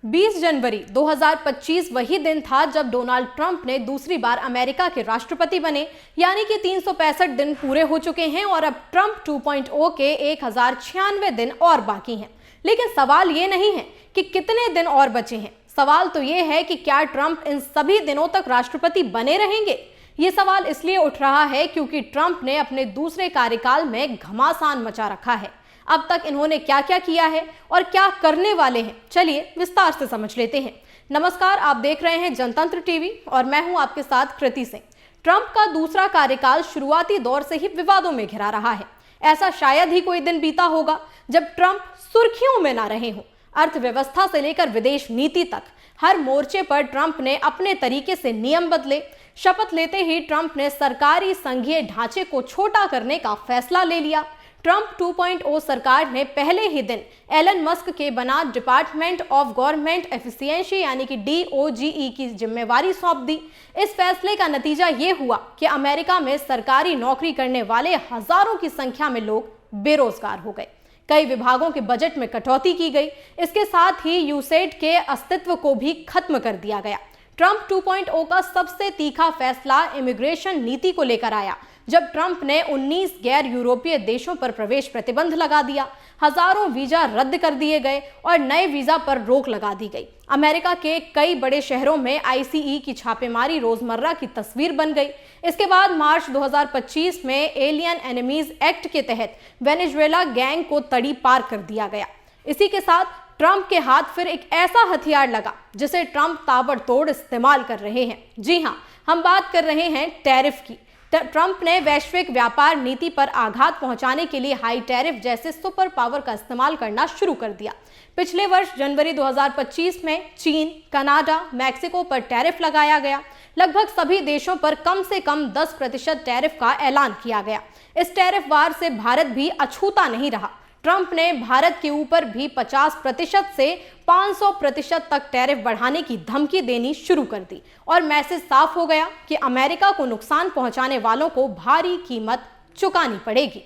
20 जनवरी 2025 वही दिन था जब डोनाल्ड ट्रंप ने दूसरी बार अमेरिका के राष्ट्रपति बने, यानी कि 365 दिन पूरे हो चुके हैं और अब ट्रंप 2.0 के 1096 दिन और बाकी हैं। लेकिन सवाल ये नहीं है कि कितने दिन और बचे हैं, सवाल तो ये है कि क्या ट्रंप इन सभी दिनों तक राष्ट्रपति बने रहेंगे। ये सवाल इसलिए उठ रहा है क्योंकि ट्रंप ने अपने दूसरे कार्यकाल में घमासान मचा रखा है। अब तक इन्होंने क्या क्या किया है और क्या करने वाले हैं, चलिए विस्तार से समझ लेते हैं। नमस्कार, आप देख रहे हैं जनतंत्र टीवी और मैं हूं आपके साथ कृति सिंह। ट्रंप का दूसरा कार्यकाल शुरुआती दौर से ही विवादों में घिरा रहा है। ऐसा शायद ही कोई दिन बीता होगा जब ट्रंप सुर्खियों में ना रहे हों। अर्थव्यवस्था से लेकर विदेश नीति तक हर मोर्चे पर ट्रंप ने अपने तरीके से नियम बदले। शपथ लेते ही ट्रंप ने सरकारी संघीय ढांचे को छोटा करने का फैसला ले लिया। ट्रंप 2.0 सरकार ने पहले ही दिन एलन मस्क के बना डिपार्टमेंट ऑफ गवर्नमेंट एफिशिएंसी यानी कि DOGE की जिम्मेवारी सौंप दी। इस फैसले का नतीजा ये हुआ कि अमेरिका में सरकारी नौकरी करने वाले हजारों की संख्या में लोग बेरोजगार हो गए। कई विभागों के बजट में कटौती की गई। इसके साथ ही यूसेट के अस्तित्व को भी खत्म कर दिया गया। ट्रंप 2.0 का सबसे तीखा फैसला इमिग्रेशन नीति को लेकर आया, जब ट्रंप ने 19 गैर यूरोपीय देशों पर प्रवेश प्रतिबंध लगा दिया। हजारों वीजा रद्द कर दिए गए और नए वीजा पर रोक लगा दी गई। अमेरिका के कई बड़े शहरों में ICE की छापेमारी रोजमर्रा की तस्वीर बन गई। इसके बाद मार्च 2025 में एलियन एनिमीज एक्ट के तहत वेनेजुएला गैंग को तड़ी पार कर दिया गया। इसी के साथ ट्रंप के हाथ फिर एक ऐसा हथियार लगा जिसे ट्रंप ताबड़तोड़ इस्तेमाल कर रहे हैं। जी हां, हम बात कर रहे हैं टैरिफ की। ट्रंप ने वैश्विक व्यापार नीति पर आघात पहुंचाने के लिए हाई टैरिफ जैसे सुपर पावर का इस्तेमाल करना शुरू कर दिया। पिछले वर्ष जनवरी 2025 में चीन, कनाडा, मैक्सिको पर टैरिफ लगाया गया। लगभग सभी देशों पर कम से कम 10% टैरिफ का ऐलान किया गया। इस टैरिफ वार से भारत भी अछूता नहीं रहा। ट्रंप ने भारत के ऊपर भी 50% से 500% तक टैरिफ बढ़ाने की धमकी देनी शुरू कर दी और मैसेज साफ हो गया कि अमेरिका को नुकसान पहुंचाने वालों को भारी कीमत चुकानी पड़ेगी।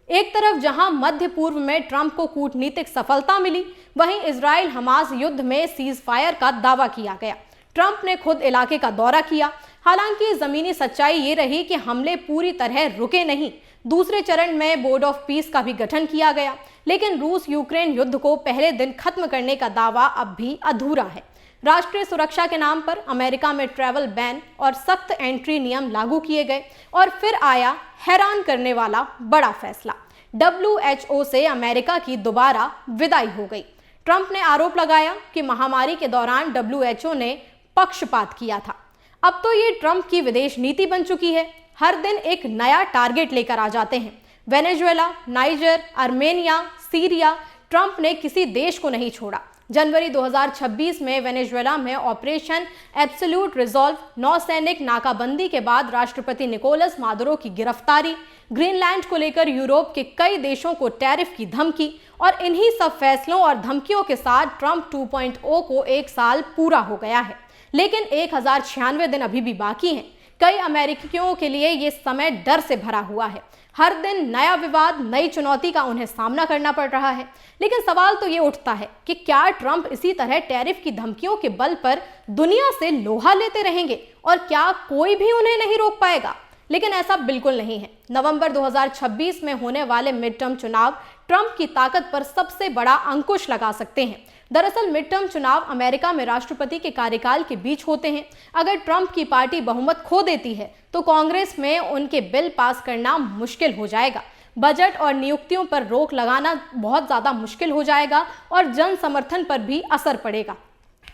एक तरफ जहां मध्य पूर्व में ट्रंप को कूटनीतिक सफलता मिली, वहीं इजराइल हमास युद्ध में सीज फायर का दावा किया गया। ट्रंप ने खुद इलाके का दौरा किया। हालांकि जमीनी सच्चाई ये रही कि हमले पूरी तरह रुके नहीं। दूसरे चरण में बोर्ड ऑफ पीस का भी गठन किया गया, लेकिन रूस यूक्रेन युद्ध को पहले दिन खत्म करने का दावा अब भी अधूरा है। राष्ट्रीय सुरक्षा के नाम पर अमेरिका में ट्रैवल बैन और सख्त एंट्री नियम लागू किए गए और फिर आया हैरान करने वाला बड़ा फैसला। WHO से अमेरिका की दोबारा विदाई हो गई। ट्रंप ने आरोप लगाया कि महामारी के दौरान WHO ने पक्षपात किया था। अब तो ये ट्रंप की विदेश नीति बन चुकी है। हर दिन एक नया टारगेट लेकर आ जाते हैं। Venezuela, niger, Armenia, Syria, Trump ने किसी देश को नहीं छोड़ा। जनवरी 2026 में वेनेजुएला में ऑपरेशन एब्सोल्यूट रिजॉल्व नौसैनिक नाकाबंदी के बाद राष्ट्रपति निकोलस मादुरो की गिरफ्तारी, ग्रीनलैंड को लेकर यूरोप के कई देशों को टैरिफ की धमकी और इन्हीं सब फैसलों और धमकियों के साथ ट्रंप 2.0 को 1 साल पूरा हो गया है। लेकिन 1096 दिन अभी भी बाकी हैं। कई अमेरिकियों के लिए ये समय डर से भरा हुआ है। हर दिन नया विवाद, नई चुनौती का उन्हें सामना करना पड़ रहा है। लेकिन सवाल तो ये उठता है कि क्या ट्रंप इसी तरह टैरिफ की धमकियों के बल पर दुनिया से लोहा लेते रहेंगे और क्या कोई भी उन्हें नहीं रोक पाएगा? लेकिन ऐसा बिल्कुल नहीं है। नवंबर 2026 में होने वाले मिड टर्म चुनाव ट्रंप की ताकत पर सबसे बड़ा अंकुश लगा सकते हैं। दरअसल मिड टर्म चुनाव अमेरिका में राष्ट्रपति के कार्यकाल के बीच होते हैं। अगर ट्रंप की पार्टी बहुमत खो देती है तो कांग्रेस में उनके बिल पास करना मुश्किल हो जाएगा। बजट और नियुक्तियों पर रोक लगाना बहुत ज्यादा मुश्किल हो जाएगा और जन समर्थन पर भी असर पड़ेगा।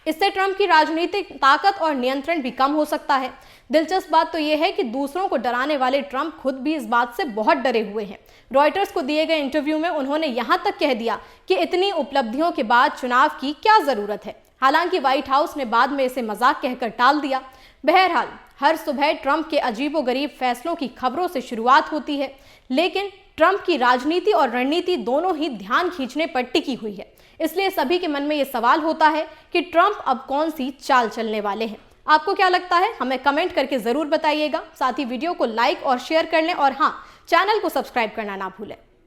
इससे ट्रंप की राजनीतिक ताकत और नियंत्रण भी कम हो सकता है। दिलचस्प बात तो यह है कि दूसरों को डराने वाले ट्रंप खुद भी इस बात से बहुत डरे हुए हैं। रॉयटर्स को दिए गए इंटरव्यू में उन्होंने यहां तक कह दिया कि इतनी उपलब्धियों के बाद चुनाव की क्या जरूरत है। हालांकि व्हाइट हाउस ने बाद में इसे मजाक कहकर टाल दिया। बहरहाल, हर सुबह ट्रंप के अजीबोगरीब फैसलों की खबरों से शुरुआत होती है, लेकिन ट्रंप की राजनीति और रणनीति दोनों ही ध्यान खींचने पर टिकी हुई है। इसलिए सभी के मन में ये सवाल होता है कि ट्रंप अब कौन सी चाल चलने वाले हैं। आपको क्या लगता है? हमें कमेंट करके जरूर बताइएगा। साथ ही वीडियो को लाइक और शेयर कर लें और हाँ, चैनल को सब्सक्राइब करना ना भूलें।